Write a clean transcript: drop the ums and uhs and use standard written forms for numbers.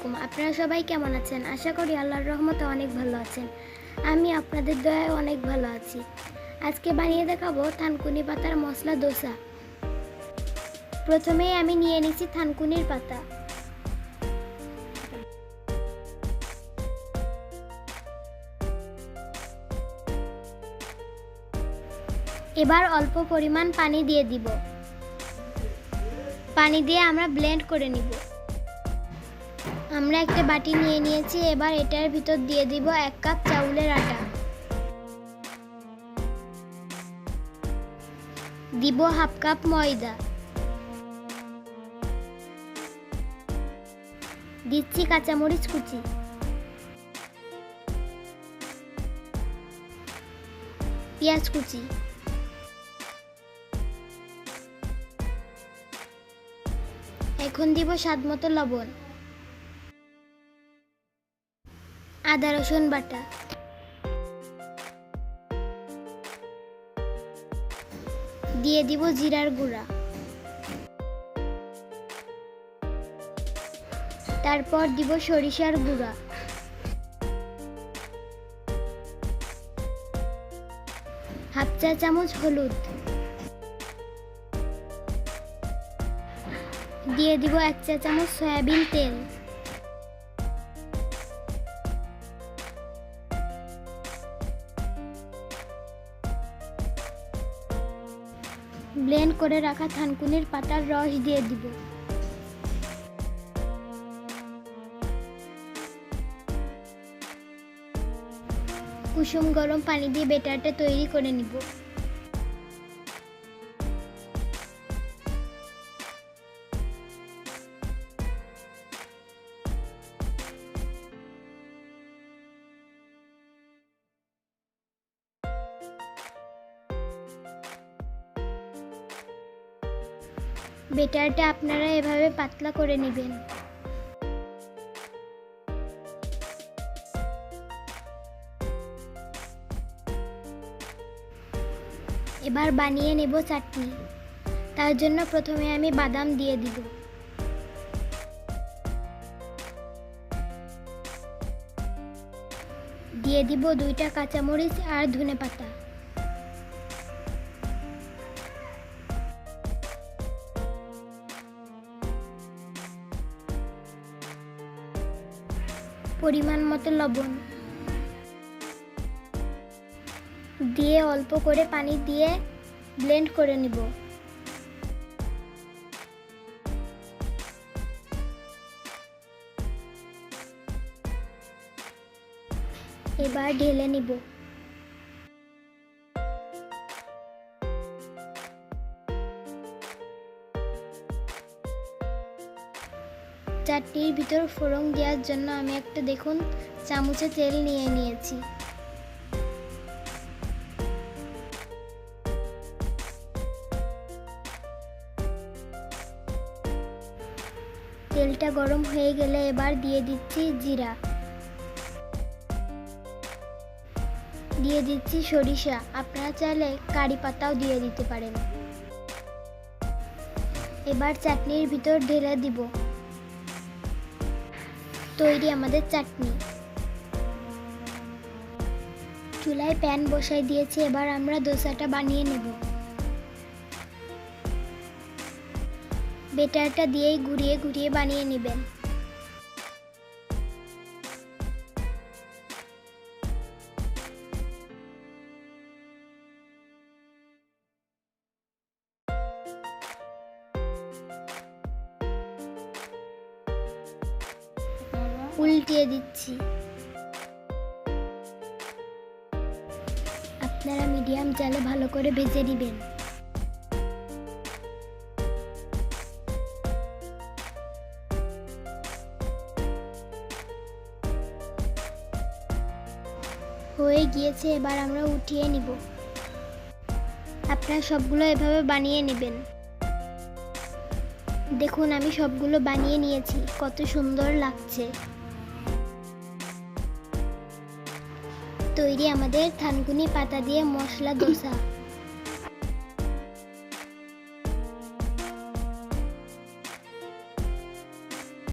আলাইকুম। আপনারা সবাই কেমন আছেন? আশা করি আল্লাহর রহমতে অনেক ভালো আছেন। আমি আপনাদের দয়ায় অনেক ভালো আছি। আজকে বানিয়ে দেখাবো থানকুনি পাতার মশলা দোসা। প্রথমেই আমি নিয়ে নিচ্ছি থানকুনির পাতা। এবার অল্প পরিমাণ পানি দিয়ে দিব। পানি দিয়ে আমরা ব্লেন্ড করে নিব। আমরা একটা বাটি নিয়ে নিয়েছি। এবার এটার ভিতর দিয়ে দিব 1 কাপ চাউলের আটা, দিব 1/2 কাপ ময়দা, দিচ্ছি কাঁচামরিচ কুচি, পেঁয়াজ কুচি, এখন দিব স্বাদমতো লবণ, আদা রসুন বাটা, দিয়ে দিব জিরার গুঁড়া, তারপর দিব সরিষার গুঁড়া, হাফ চা চামচ হলুদ, দিয়ে দিব 1 চা চামচ সয়াবিন তেল, ব্লেন্ড করে রাখা থানকুনির পাতার রস দিয়ে দিব। কুসুম গরম পানি দিয়ে ব্যাটারটা তৈরি করে নিব। ব্যাটারটা আপনারা এভাবে পাতলা করে নেবেন। এবার বানিয়ে নেব চাটনি। তার জন্য প্রথমে আমি বাদাম দিয়ে দিব, দিয়ে দিব 2টা কাঁচামরিচ আর ধনেপাতা, পরিমাণ মতো লবণ, দিয়ে অল্প করে পানি দিয়ে ব্লেন্ড করে নিব। এবার ঢেলে নিব। চাটনির ভিতর ফোড়ন দেওয়ার জন্য আমি একটা দেখুন চামচে তেল নিয়ে নিয়েছি। তেলটা গরম হয়ে গেলে এবার দিয়ে দিচ্ছি জিরা, দিয়ে দিচ্ছি সরিষা, আপনারা চাইলে কারি পাতাও দিয়ে দিতে পারেন। এবার চাটনির ভিতর ঢেলে দিব। তৈরি আমাদের চাটনি। চুলায় প্যান বসাই দিয়েছি। এবার আমরা দোসাটা বানিয়ে নেব। ব্যাটারটা দিয়েই ঘুরিয়ে ঘুরিয়ে বানিয়ে নেবেন। উল্টিয়ে দিচ্ছি। আপনারা মিডিয়াম জালে ভালো করে ভেজে নেবেন। হয়ে গিয়েছে, এবার আমরা উঠিয়ে নিব। আপনারা সবগুলো এভাবে বানিয়ে নেবেন। দেখুন আমি সবগুলো বানিয়ে নিয়েছি, কত সুন্দর লাগছে। তৈরি আমাদের থানকুনি পাতা দিয়ে মশলা দোসা।